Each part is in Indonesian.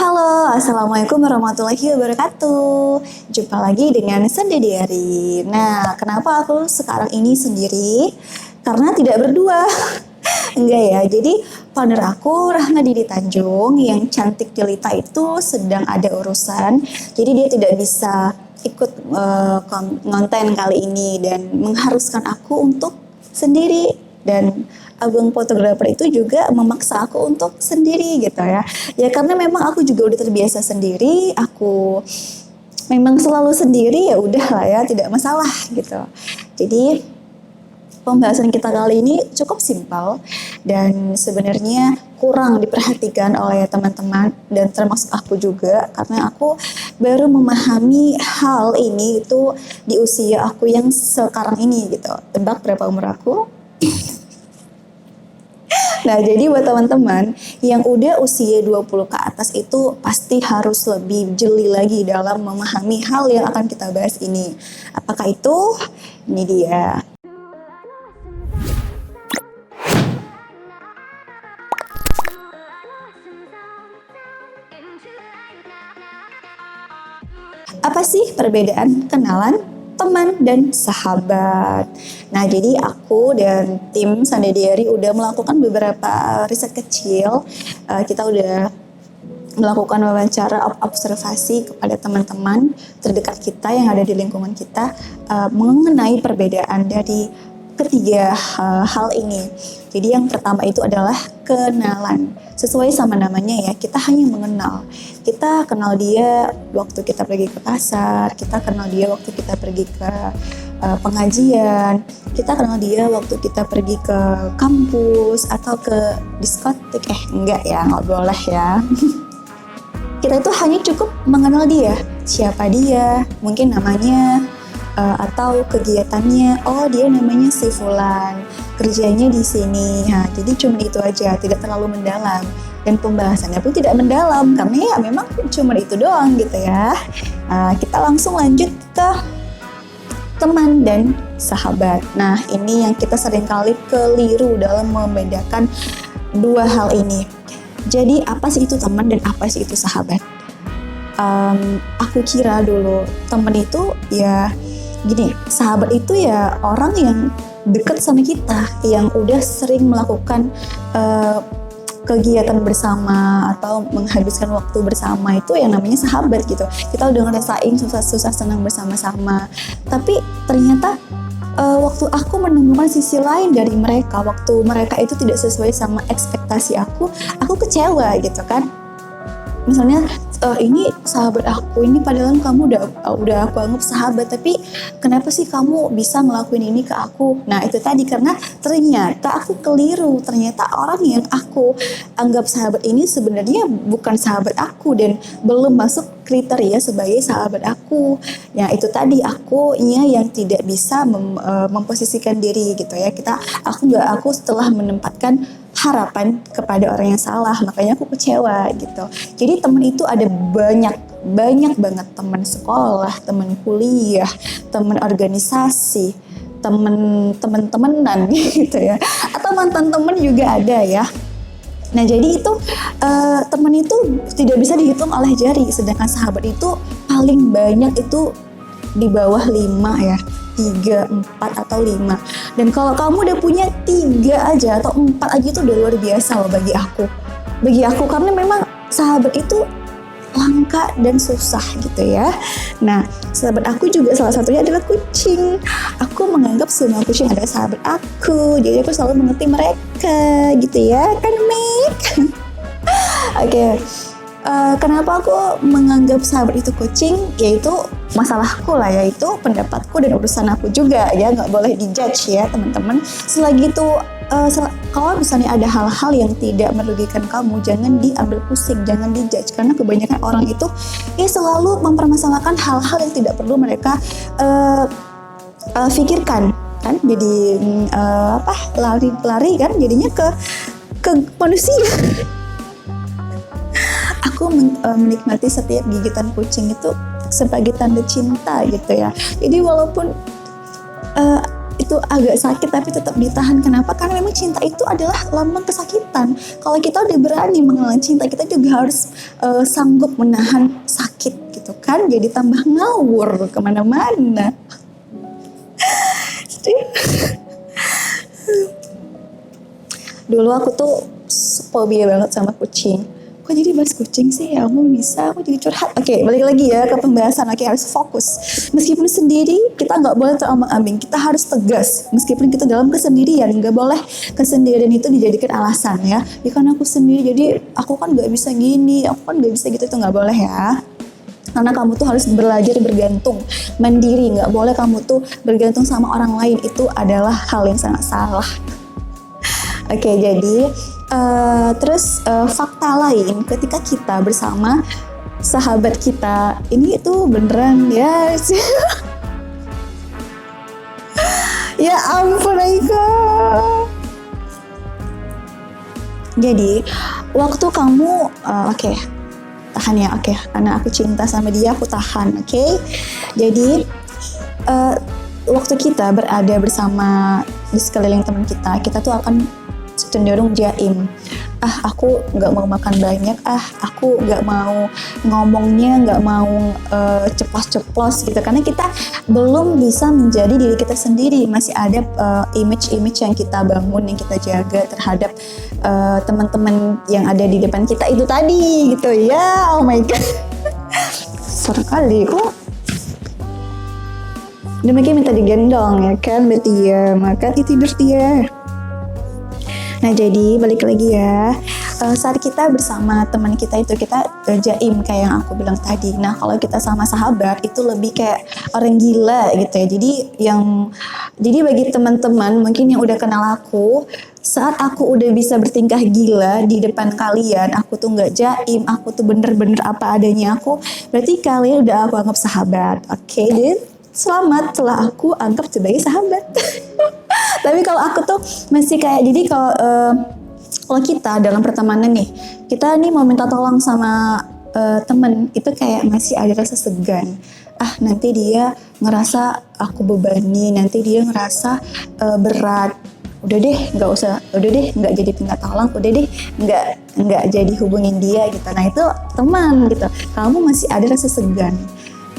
Halo, Assalamualaikum warahmatullahi wabarakatuh. Jumpa lagi dengan Sende Diary. Nah, kenapa aku sekarang ini sendiri? Karena tidak berdua. Enggak ya, jadi partner aku Rahma Didi Tanjung yang cantik jelita itu sedang ada urusan. Jadi dia tidak bisa ikut konten kali ini dan mengharuskan aku untuk sendiri. Dan abang fotografer itu juga memaksa aku untuk sendiri gitu ya. Ya karena memang aku juga udah terbiasa sendiri, aku memang selalu sendiri, ya udah lah ya, tidak masalah gitu. Jadi pembahasan kita kali ini cukup simpel dan sebenarnya kurang diperhatikan oleh teman-teman dan termasuk aku juga, karena aku baru memahami hal ini itu di usia aku yang sekarang ini gitu. Tebak berapa umur aku? Nah, jadi buat teman-teman yang udah usia 20 ke atas itu pasti harus lebih jeli lagi dalam memahami hal yang akan kita bahas ini. Apakah itu? Ini dia. Apa sih perbedaan kenalan, teman, dan sahabat? Nah, jadi aku dan tim Sende Diary udah melakukan beberapa riset kecil. Kita udah melakukan wawancara observasi kepada teman-teman terdekat kita yang ada di lingkungan kita mengenai perbedaan dari ketiga hal ini. Jadi yang pertama itu adalah kenalan. Sesuai sama namanya ya, kita hanya mengenal. Kita kenal dia waktu kita pergi ke pasar, kita kenal dia waktu kita pergi ke pengajian, kita kenal dia waktu kita pergi ke kampus atau ke diskotik. Enggak ya, nggak boleh ya. Kita itu hanya cukup mengenal dia, siapa dia, mungkin namanya, atau kegiatannya. Oh, dia namanya si Fulan, kerjanya di sini. Nah, jadi cuma itu aja, tidak terlalu mendalam. Dan pembahasannya pun tidak mendalam, karena ya memang cuma itu doang gitu ya. Kita langsung lanjut ke teman dan sahabat. Nah, ini yang kita seringkali keliru dalam membedakan dua hal ini. Jadi apa sih itu teman dan apa sih itu sahabat? Aku kira dulu teman itu ya gini, sahabat itu ya orang yang dekat sama kita, yang udah sering melakukan kegiatan bersama atau menghabiskan waktu bersama, itu yang namanya sahabat gitu. Kita udah ngerasain susah-susah senang bersama-sama. Tapi ternyata waktu aku menemukan sisi lain dari mereka, waktu mereka itu tidak sesuai sama ekspektasi aku kecewa gitu kan. Misalnya ini sahabat aku, ini padahal kamu udah aku anggap sahabat, tapi kenapa sih kamu bisa ngelakuin ini ke aku? Nah, itu tadi karena ternyata aku keliru. Ternyata orang yang aku anggap sahabat ini sebenarnya bukan sahabat aku dan belum masuk kriteria sebagai sahabat aku. Ya, itu tadi akunya yang tidak bisa memposisikan diri gitu ya. Aku setelah menempatkan harapan kepada orang yang salah, makanya aku kecewa gitu. Jadi teman itu ada banyak banget, teman sekolah, teman kuliah, teman organisasi, teman-temenan gitu ya, atau mantan teman juga ada ya. Nah, jadi itu teman itu tidak bisa dihitung oleh jari, sedangkan sahabat itu paling banyak itu di bawah 5 ya, 3, 4, atau 5. Dan kalau kamu udah punya 3 aja atau 4 aja itu udah luar biasa loh bagi aku, karena memang sahabat itu langka dan susah gitu ya. Nah, sahabat aku juga salah satunya adalah kucing. Aku menganggap semua kucing adalah sahabat aku, jadi aku selalu mengerti mereka gitu ya kan, Mik? Oke. Kenapa aku menganggap sahabat itu kucing? Yaitu masalahku lah, yaitu pendapatku dan urusan aku juga ya, nggak boleh dijudge ya teman-teman. Selagi itu kalau misalnya ada hal-hal yang tidak merugikan kamu, jangan diambil pusing, jangan dijudge, karena kebanyakan orang itu ya selalu mempermasalahkan hal-hal yang tidak perlu mereka pikirkan kan, jadi lari kan jadinya ke manusia. Aku menikmati setiap gigitan kucing itu sebagai tanda cinta gitu ya. Jadi walaupun itu agak sakit tapi tetap ditahan. Kenapa? Karena memang cinta itu adalah lambang kesakitan. Kalau kita udah berani mengenal cinta, kita juga harus sanggup menahan sakit gitu kan. Jadi tambah ngawur kemana-mana. Dulu aku tuh fobia banget sama kucing. Kok jadi bahas kucing sih? Ya ampun, bisa aku jadi curhat. Oke, balik lagi ya ke pembahasan. Oke, harus fokus. Meskipun sendiri, kita nggak boleh terombang-ambing. Kita harus tegas. Meskipun kita dalam kesendirian, nggak boleh kesendirian itu dijadikan alasan ya. Ya kan aku sendiri, jadi aku kan nggak bisa gini, aku kan nggak bisa gitu, itu nggak boleh ya. Karena kamu tuh harus belajar bergantung, mandiri. Nggak boleh kamu tuh bergantung sama orang lain. Itu adalah hal yang sangat salah. Oke, jadi terus fakta lain ketika kita bersama sahabat kita ini itu beneran ya. Ya ampun Aika. Jadi waktu kamu oke, tahan ya, oke, karena aku cinta sama dia aku tahan, oke. Jadi waktu kita berada bersama di sekeliling teman kita tuh akan cenderung jaim. Aku nggak mau makan banyak, aku nggak mau ngomongnya, nggak mau ceplos-ceplos gitu, karena kita belum bisa menjadi diri kita sendiri. Masih ada image-image yang kita bangun, yang kita jaga terhadap teman-teman yang ada di depan kita itu tadi gitu ya. Oh my god, sorry kali kok demikian minta digendong ya kan, berarti ya maka tidur dia. Nah jadi balik lagi ya, saat kita bersama teman kita itu kita jaim kayak yang aku bilang tadi. Nah kalau kita sama sahabat itu lebih kayak orang gila gitu ya. Jadi bagi teman-teman mungkin yang udah kenal aku, saat aku udah bisa bertingkah gila di depan kalian, aku tuh nggak jaim, aku tuh bener-bener apa adanya aku, berarti kalian udah aku anggap sahabat. Oke, jadi selamat telah aku anggap sebagai sahabat. Tapi kalau aku tuh masih kayak, jadi kalau kita dalam pertemanan nih, kita nih mau minta tolong sama temen, itu kayak masih ada rasa segan. Nanti dia ngerasa aku bebani, nanti dia ngerasa berat. Udah deh, nggak jadi minta tolong, udah deh, nggak jadi hubungin dia gitu. Nah itu teman gitu, kamu masih ada rasa segan.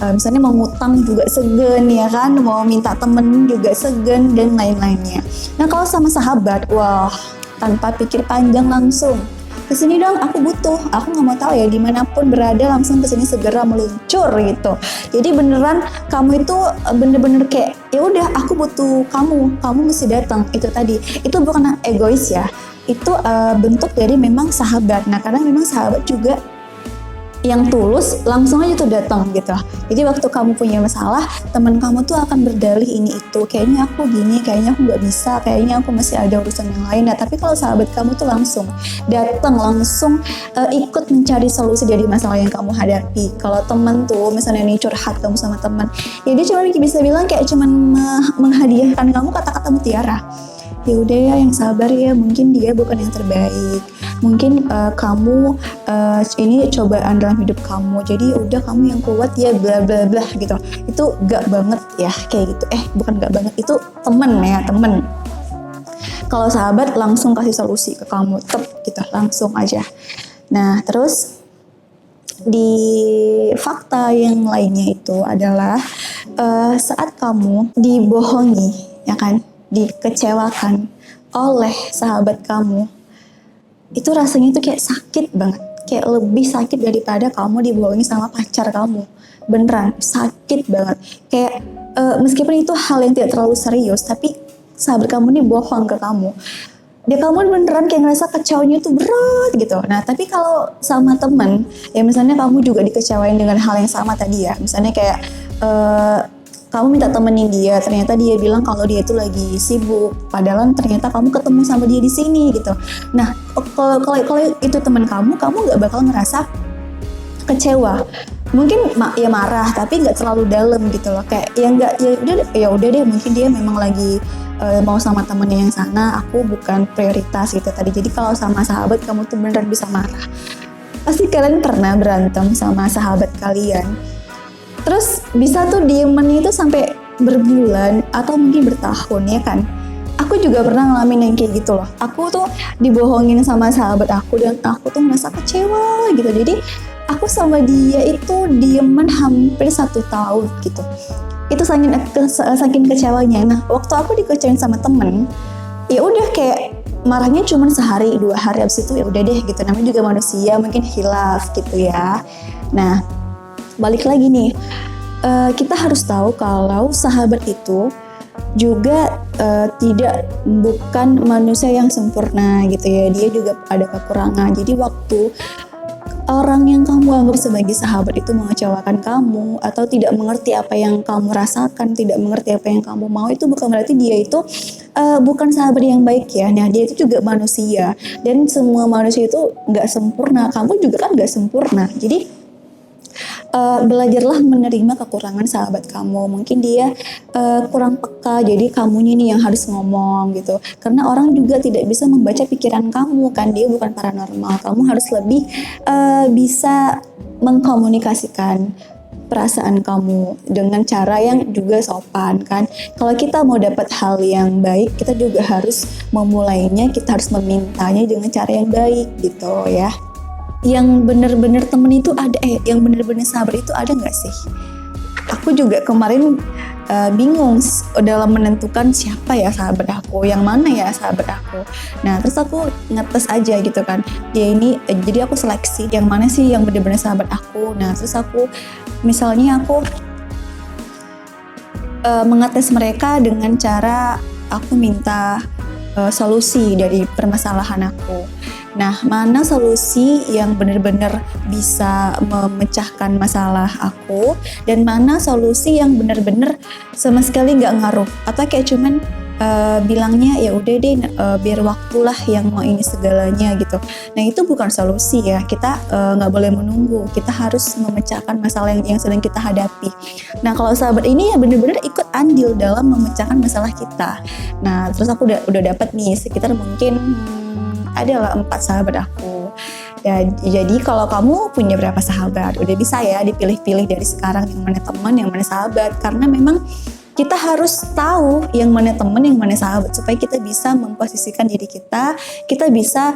Misalnya mau ngutang juga segan ya kan, mau minta temen juga segan dan lain-lainnya. Nah kalau sama sahabat, wah tanpa pikir panjang langsung kesini dong, aku butuh, aku nggak mau tahu ya dimanapun berada, langsung kesini segera meluncur gitu. Jadi beneran kamu itu bener-bener kayak ya udah aku butuh kamu mesti datang. Itu tadi, itu bukan egois ya, itu bentuk dari memang sahabat. Nah karena memang sahabat juga yang tulus langsung aja tuh datang gitu. Jadi waktu kamu punya masalah, teman kamu tuh akan berdalih ini itu, kayaknya aku gini, kayaknya aku nggak bisa, kayaknya aku masih ada urusan yang lain. Nah tapi kalau sahabat kamu tuh langsung datang, langsung ikut mencari solusi dari masalah yang kamu hadapi. Kalau teman tuh misalnya nih curhat kamu sama teman, ya dia cuma bisa bilang kayak cuman menghadiahkan kamu kata-kata mutiara. Ya udah ya, yang sabar ya, mungkin dia bukan yang terbaik, mungkin kamu ini cobaan dalam hidup kamu, jadi udah kamu yang kuat ya, bla bla bla gitu. Itu gak banget ya kayak gitu, bukan gak banget, itu temen ya, temen. Kalau sahabat langsung kasih solusi ke kamu, gitu, langsung aja. Nah terus di fakta yang lainnya itu adalah saat kamu dibohongi ya kan, dikecewakan oleh sahabat kamu, itu rasanya itu kayak sakit banget, kayak lebih sakit daripada kamu dibohongi sama pacar kamu. Beneran sakit banget, kayak meskipun itu hal yang tidak terlalu serius, tapi sahabat kamu nih bohong ke kamu, dia kamu beneran kayak ngerasa kecewanya tuh berat gitu. Nah tapi kalau sama temen, ya misalnya kamu juga dikecewain dengan hal yang sama tadi ya, misalnya kayak kamu minta temenin dia, ternyata dia bilang kalau dia itu lagi sibuk, padahal ternyata kamu ketemu sama dia di sini gitu. Nah, kalau itu teman kamu nggak bakal ngerasa kecewa. Mungkin ya marah, tapi nggak terlalu dalam gitu loh. Kayak ya udah deh, mungkin dia memang lagi mau sama temennya yang sana, aku bukan prioritas gitu tadi. Jadi kalau sama sahabat kamu tuh beneran bisa marah. Pasti kalian pernah berantem sama sahabat kalian. Terus bisa tuh diemen itu sampai berbulan atau mungkin bertahun ya kan. Aku juga pernah ngalamin yang kayak gitu loh. Aku tuh dibohongin sama sahabat aku dan aku tuh merasa kecewa gitu. Jadi aku sama dia itu dieman hampir 1 tahun gitu. Itu saking kecewanya. Nah, waktu aku dikecewain sama temen, ya udah kayak marahnya cuma sehari 2 hari, abis itu ya udah deh gitu. Namanya juga manusia, mungkin hilaf gitu ya. Nah, balik lagi nih, kita harus tahu kalau sahabat itu juga bukan manusia yang sempurna gitu ya. Dia juga ada kekurangan. Jadi waktu orang yang kamu anggap sebagai sahabat itu mengecewakan kamu atau tidak mengerti apa yang kamu rasakan, tidak mengerti apa yang kamu mau, itu bukan berarti dia itu bukan sahabat yang baik ya. Nah, dia itu juga manusia dan semua manusia itu nggak sempurna. Kamu juga kan nggak sempurna. Jadi belajarlah menerima kekurangan sahabat kamu. Mungkin dia kurang peka, jadi kamunya nih yang harus ngomong gitu. Karena orang juga tidak bisa membaca pikiran kamu kan, dia bukan paranormal. Kamu harus lebih bisa mengkomunikasikan perasaan kamu dengan cara yang juga sopan kan. Kalau kita mau dapat hal yang baik, kita juga harus memulainya, kita harus memintanya dengan cara yang baik gitu ya. Yang bener-bener temen itu ada, yang bener-bener sahabat itu ada nggak sih? Aku juga kemarin bingung dalam menentukan siapa ya sahabat aku, yang mana ya sahabat aku. Nah, terus aku ngetes aja gitu kan. Dia ini, jadi aku seleksi yang mana sih yang bener-bener sahabat aku. Nah, terus aku misalnya aku mengetes mereka dengan cara aku minta solusi dari permasalahan aku. Nah, mana solusi yang benar-benar bisa memecahkan masalah aku dan mana solusi yang benar-benar sama sekali nggak ngaruh atau kayak cuman bilangnya ya udah deh biar waktulah yang mau ini segalanya gitu. Nah, itu bukan solusi ya. Kita nggak boleh menunggu. Kita harus memecahkan masalah yang sedang kita hadapi. Nah, kalau sahabat ini ya benar-benar ikut andil dalam memecahkan masalah kita. Nah, terus aku udah dapat nih sekitar mungkin adalah 4 sahabat aku. Ya, jadi kalau kamu punya berapa sahabat, udah bisa ya dipilih-pilih dari sekarang yang mana teman, yang mana sahabat. Karena memang kita harus tahu yang mana teman, yang mana sahabat supaya kita bisa memposisikan diri kita bisa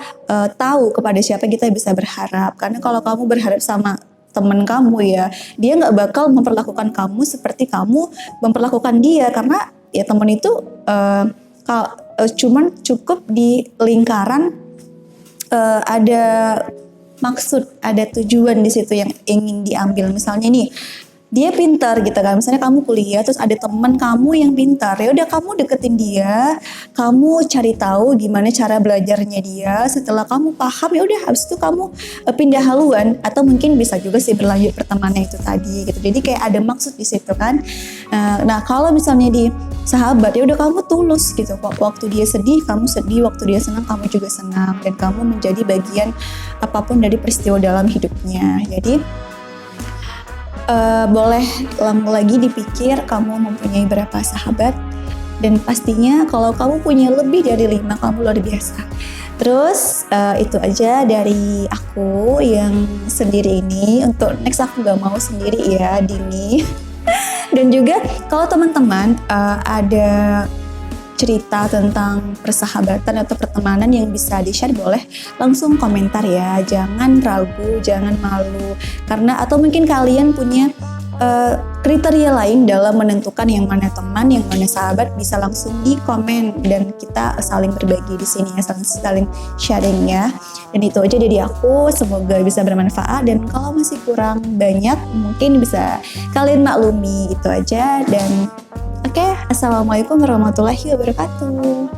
tahu kepada siapa kita bisa berharap. Karena kalau kamu berharap sama teman kamu ya, dia nggak bakal memperlakukan kamu seperti kamu memperlakukan dia. Karena ya teman itu cuman cukup di lingkaran ada maksud, ada tujuan di situ yang ingin diambil. Misalnya nih, dia pintar gitu kan, misalnya kamu kuliah terus ada teman kamu yang pintar, ya udah kamu deketin dia, kamu cari tahu gimana cara belajarnya dia. Setelah kamu paham, ya udah habis itu kamu pindah haluan atau mungkin bisa juga sih berlanjut pertemanan itu tadi gitu. Jadi kayak ada maksud di situ kan. Nah, kalau misalnya di sahabat, ya udah kamu tulus gitu. Waktu dia sedih, kamu sedih, waktu dia senang, kamu juga senang, dan kamu menjadi bagian apapun dari peristiwa dalam hidupnya. Jadi boleh lagi dipikir kamu mempunyai berapa sahabat, dan pastinya kalau kamu punya lebih dari 5, kamu luar biasa. Terus itu aja dari aku yang sendiri ini. Untuk next aku gak mau sendiri ya, Dini. Dan juga kalau teman-teman ada cerita tentang persahabatan atau pertemanan yang bisa di-share, boleh langsung komentar ya. Jangan ragu, jangan malu. Karena atau mungkin kalian punya kriteria lain dalam menentukan yang mana teman, yang mana sahabat, bisa langsung di komen dan kita saling berbagi di sini ya, saling sharing ya. Dan itu aja dari aku, semoga bisa bermanfaat, dan kalau masih kurang banyak mungkin bisa kalian maklumi. Itu aja, dan oke, assalamualaikum warahmatullahi wabarakatuh.